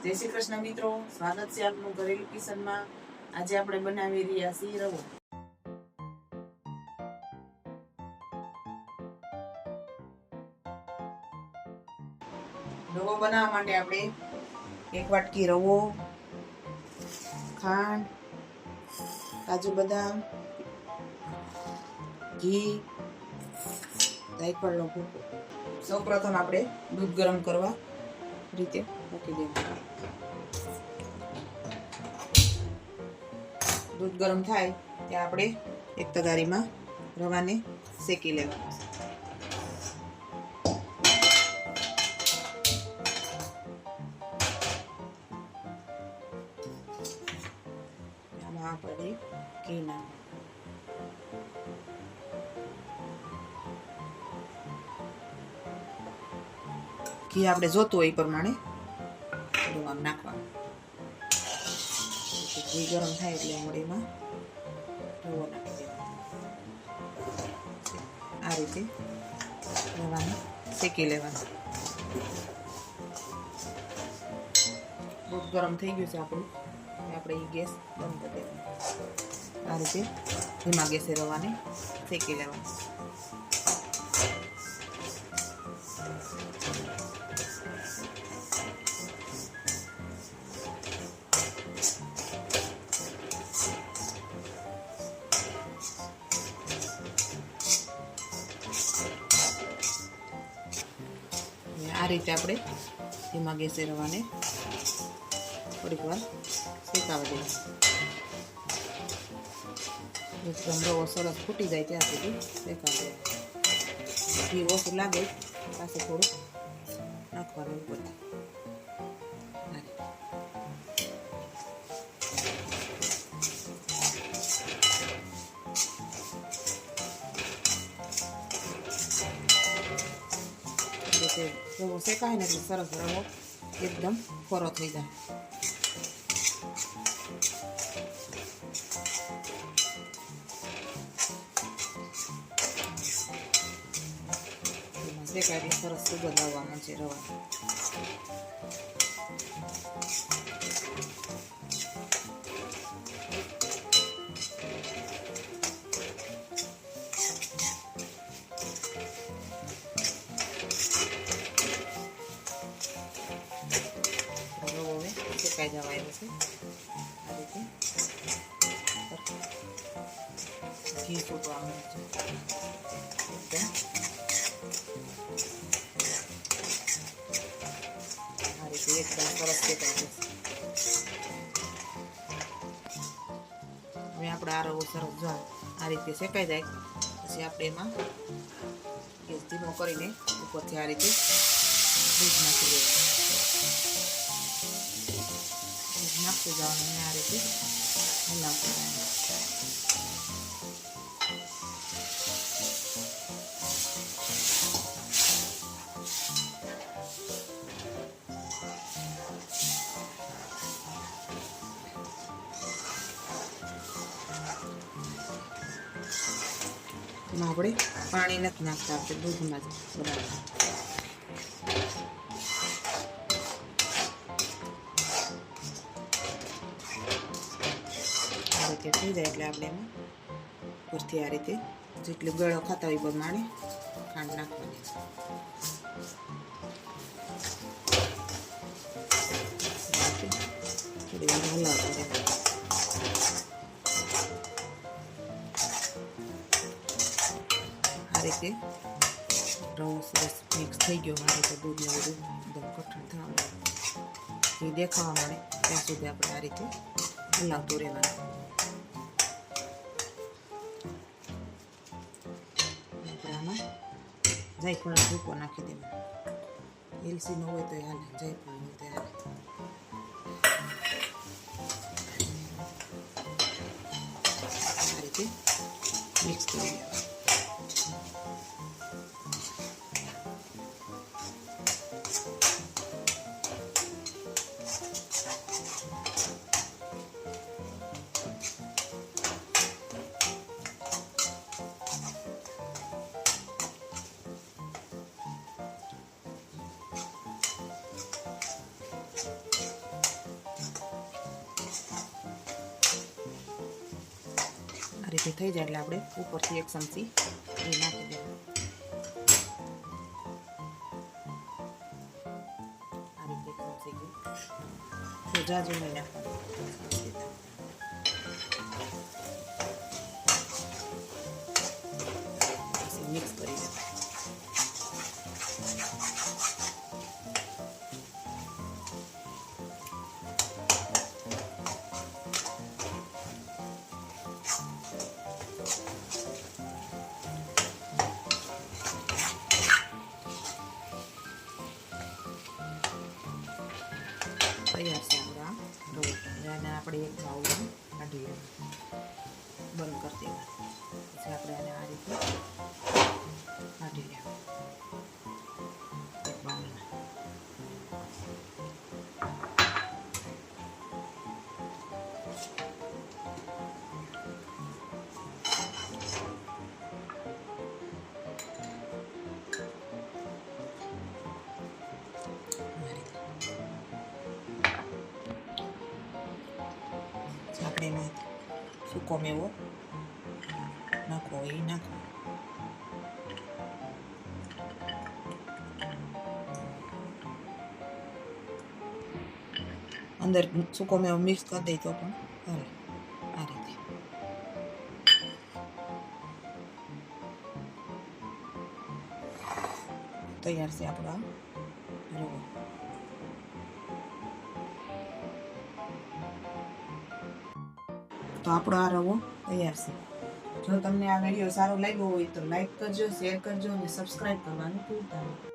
જય શ્રી કૃષ્ણ મિત્રો, સ્વાગત છે આપનું ઘરેલું કિચનમાં। આજે આપણે બનાવી રહ્યા છીએ રવો। રવો બનાવવા માટે આપણે 1 વાટકી રવો, ખાંડ, કાજુ બદામ, ઘી, જાયફળનો ભૂકો। સૌપ્રથમ આપણે દૂધ ગરમ કરવા રીતે મૂકી દેવું। દૂધ ગરમ થાય ત્યાં આપણે એક તગારીમાં રવાને શેકી લેવાનું છે। આમાં આપણે ઘી નાખવાનું। ઘી આપણે જોતું હોય એ પ્રમાણે નાખવાનું। ઘી ગરમ થાય એટલે મડીમાં રવો નાખી દેવાનો। આ રીતે રવાને શેકી લેવાનો। દૂધ ગરમ થઈ ગયું છે આપણું, આપણે એ ગેસ બંધ કરી દેવાનો। આ રીતે ધીમા ગેસે રવાને શેકી લેવાનો। આ રીતે આપણે ધીમા ગેસે રવાને થોડીક વાર શેકાવા દઈએ। એકદમ રવો સરસ ફૂટી જાય ત્યાં સુધી શેકાવા દઈએ। ઘી ઓછું લાગે પાસે થોડું નાખવાનું ઉપરથી। રવો શેકાય ને એટલે સરસ રવો એકદમ કોરો થઈ જાય। શેકાય એટલે સરસ સુગંધ આવવા માંડશે રવા। શેકાઈ જવા આવ્યો છે। આ રીતે ઘી છૂટવા મળે છે એકદમ। આ રીતે એકદમ સરસ શેકાઈ જશે। હવે આપણે આ રવો સરસ જો આ રીતે શેકાઈ જાય પછી આપણે એમાં ગેસ ધીમો કરીને ઉપરથી આ રીતે દૂધ નાખી દેવાનું। નાખતું જવાનું અને આ રીતે હલાવતું જવાનું। એમાં આપણે પાણી નથી નાખતા, આપણે દૂધમાં જ બનાવવાનું। થઈ જાય એટલે આપણે એમાં ઉપરથી આ રીતે જેટલું ગળો ખાતા હોય એ પ્રમાણે ખાંડ નાખવાની। થોડી વાર હલાવતા રહેવાનું। આ રીતે રવો સરસ મિક્સ થઈ ગયો। આ રીતે દૂધને બધું એકદમ કઠણ થવા મળે, એ દેખાવા મળે ત્યાં સુધી આપણે આ રીતે હલાવતું રહેવાનું। જાયફળનો ભૂકો નાખી દેવાનો। એલચીનો હોય તો હાલે, જાયફળ હોય તો હાલે। આ રીતે મિક્સ કરી દેવાનું। રીતે થઈ જાય એટલે આપણે ઉપરથી 1 ચમચી ઘી નાખી દેવું. આ રીતે 1 ચમચી ઘી, તો જાજુ નહીં નાખવાનું. મિક્સ કરી દેવું. તૈયાર છે આપણા રવો. અને આપણે એક બાઉલમાં કાઢી લેવું, બંધ કરી દેવું. પછી આપણે આને આ રીતે કાઢી લેવું એક બાઉલમાં. આપણે એમાં સૂકો મેવો નાખવો એ નાખવો. અંદર સૂકો મેવો મિક્સ કરી દઈ તો પણ હાલે. આ રીતે તૈયાર છે આપણો રવો. તો આપણો આ રવો તૈયાર છે. જો તમને આ વિડીયો સારો લાગ્યો હોય તો લાઈક કરજો, શેર કરજો અને સબસ્ક્રાઈબ કરવાનું ભૂલતા નહીં.